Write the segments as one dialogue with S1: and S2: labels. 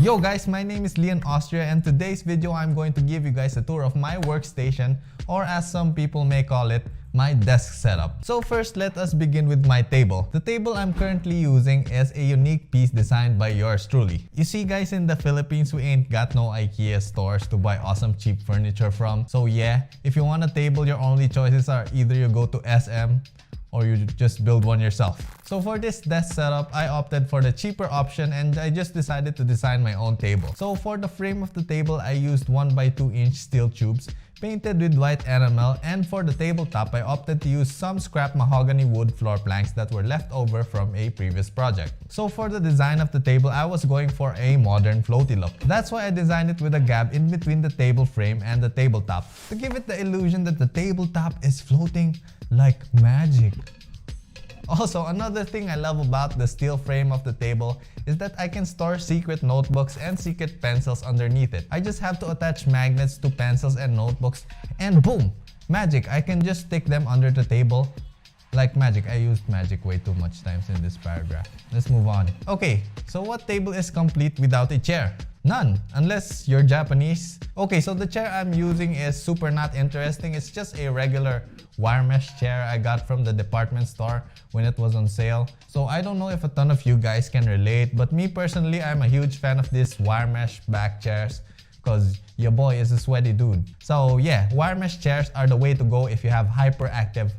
S1: Yo guys, my name is Llyan Austria, and today's video I'm going to give you guys a tour of my workstation, or as some people may call it, my desk setup. So first, let us begin with my table. The table I'm currently using is a unique piece designed by yours truly. You see guys, in the Philippines we ain't got no IKEA stores to buy awesome cheap furniture from. So yeah, if you want a table, your only choices are either you go to SM or you just build one yourself. So for this desk setup, I opted for the cheaper option and I just decided to design my own table. So for the frame of the table, I used 1x2 inch steel tubes painted with white enamel, and for the tabletop, I opted to use some scrap mahogany wood floor planks that were left over from a previous project. So for the design of the table, I was going for a modern floaty look. That's why I designed it with a gap in between the table frame and the tabletop, to give it the illusion that the tabletop is floating like magic. Also, another thing I love about the steel frame of the table is that I can store secret notebooks and secret pencils underneath it. I just have to attach magnets to pencils and notebooks and boom! Magic! I can just stick them under the table like magic. I used magic way too much times in this paragraph. Let's move on. Okay, so what table is complete without a chair? None, unless you're Japanese. Okay, so the chair I'm using is super not interesting. It's just a regular wire mesh chair I got from the department store when it was on sale. So I don't know if a ton of you guys can relate, but me personally, I'm a huge fan of these wire mesh back chairs because your boy is a sweaty dude. So yeah, wire mesh chairs are the way to go if you have hyperactive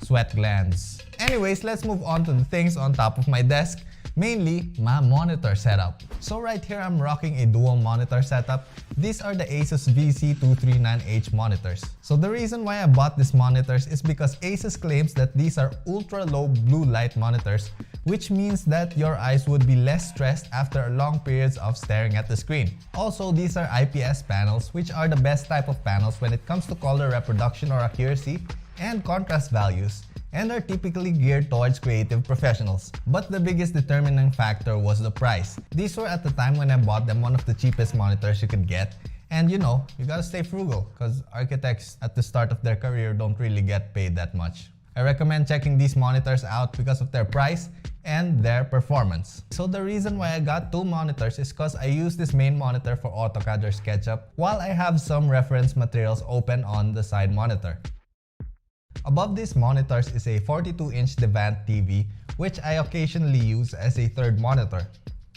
S1: sweat glands. Anyways, let's move on to the things on top of my desk. Mainly, my monitor setup. So right here, I'm rocking a dual monitor setup. These are the Asus VC239H monitors. So the reason why I bought these monitors is because Asus claims that these are ultra low blue light monitors, which means that your eyes would be less stressed after long periods of staring at the screen. Also, these are IPS panels, which are the best type of panels when it comes to color reproduction or accuracy and contrast values, and are typically geared towards creative professionals. But the biggest determining factor was the price. These were, at the time when I bought them, one of the cheapest monitors you could get. And you know, you gotta stay frugal because architects at the start of their career don't really get paid that much. I recommend checking these monitors out because of their price and their performance. So the reason why I got two monitors is because I use this main monitor for AutoCAD or SketchUp, while I have some reference materials open on the side monitor. Above these monitors is a 42-inch Devant TV, which I occasionally use as a third monitor.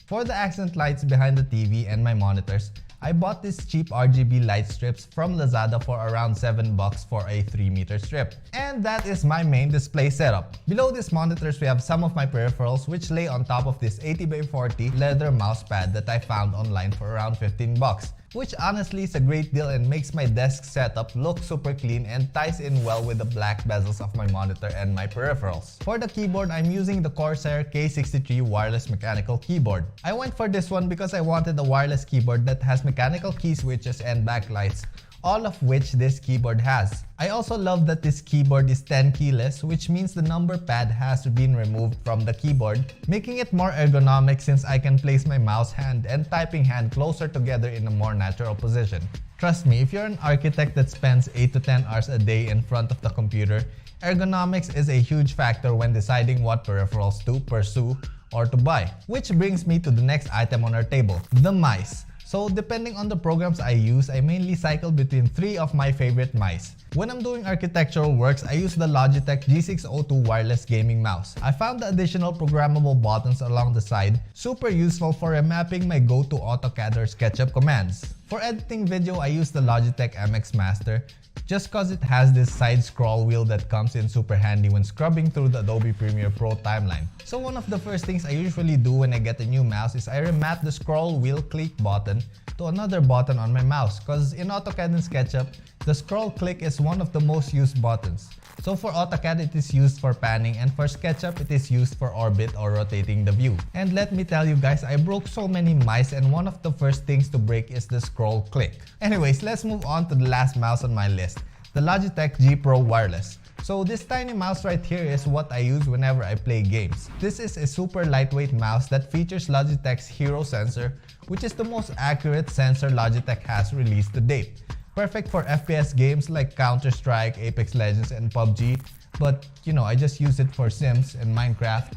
S1: For the accent lights behind the TV and my monitors, I bought these cheap RGB light strips from Lazada for around $7 for a 3-meter strip. And that is my main display setup. Below these monitors, we have some of my peripherals, which lay on top of this 80x40 leather mouse pad that I found online for around $15. Which honestly is a great deal and makes my desk setup look super clean and ties in well with the black bezels of my monitor and my peripherals. For the keyboard, I'm using the Corsair K63 wireless mechanical keyboard. I went for this one because I wanted a wireless keyboard that has mechanical key switches and backlights, all of which this keyboard has. I also love that this keyboard is 10 keyless, which means the number pad has been removed from the keyboard, making it more ergonomic since I can place my mouse hand and typing hand closer together in a more natural position. Trust me, if you're an architect that spends 8 to 10 hours a day in front of the computer, ergonomics is a huge factor when deciding what peripherals to pursue or to buy. Which brings me to the next item on our table, the mice. So depending on the programs I use, I mainly cycle between 3 of my favorite mice. When I'm doing architectural works, I use the Logitech G602 wireless gaming mouse. I found the additional programmable buttons along the side super useful for remapping my go-to AutoCAD or SketchUp commands. For editing video, I use the Logitech MX Master just cause it has this side scroll wheel that comes in super handy when scrubbing through the Adobe Premiere Pro timeline. So one of the first things I usually do when I get a new mouse is I remap the scroll wheel click button to another button on my mouse, cause in AutoCAD and SketchUp, the scroll click is one of the most used buttons. So for AutoCAD, it is used for panning, and for SketchUp, it is used for orbit or rotating the view. And let me tell you guys, I broke so many mice, and one of the first things to break is the scroll click. Anyways, let's move on to the last mouse on my list, the Logitech G Pro Wireless. So this tiny mouse right here is what I use whenever I play games. This is a super lightweight mouse that features Logitech's Hero sensor, which is the most accurate sensor Logitech has released to date. Perfect for FPS games like Counter-Strike, Apex Legends, and PUBG. But you know, I just use it for Sims and Minecraft.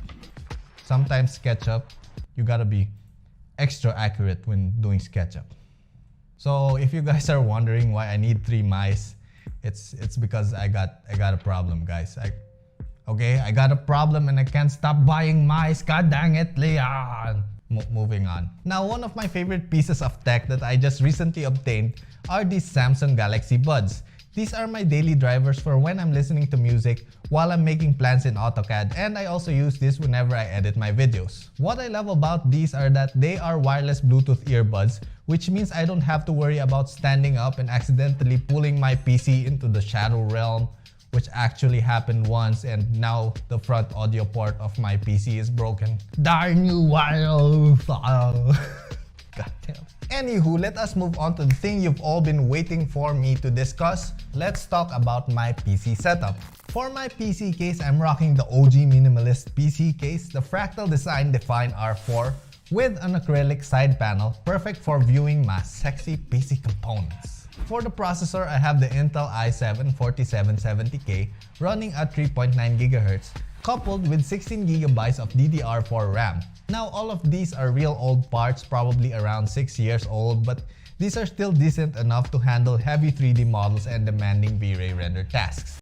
S1: Sometimes SketchUp. You gotta be extra accurate when doing SketchUp. So if you guys are wondering why I need 3 mice, it's because I got a problem, guys. I got a problem and I can't stop buying mice. God dang it, Llyan! Moving on. Now, one of my favorite pieces of tech that I just recently obtained are these Samsung Galaxy Buds. These are my daily drivers for when I'm listening to music while I'm making plans in AutoCAD, and I also use this whenever I edit my videos. What I love about these are that they are wireless Bluetooth earbuds, which means I don't have to worry about standing up and accidentally pulling my PC into the shadow realm, which actually happened once, and now the front audio port of my PC is broken. Darn you, wildfire! Goddamn. Anywho, let us move on to the thing you've all been waiting for me to discuss. Let's talk about my PC setup. For my PC case, I'm rocking the OG minimalist PC case, the Fractal Design Define R4 with an acrylic side panel, perfect for viewing my sexy PC components. For the processor, I have the Intel i7 4770K running at 3.9 GHz, coupled with 16 GB of DDR4 RAM. Now, all of these are real old parts, probably around 6 years old, but these are still decent enough to handle heavy 3D models and demanding V-Ray render tasks.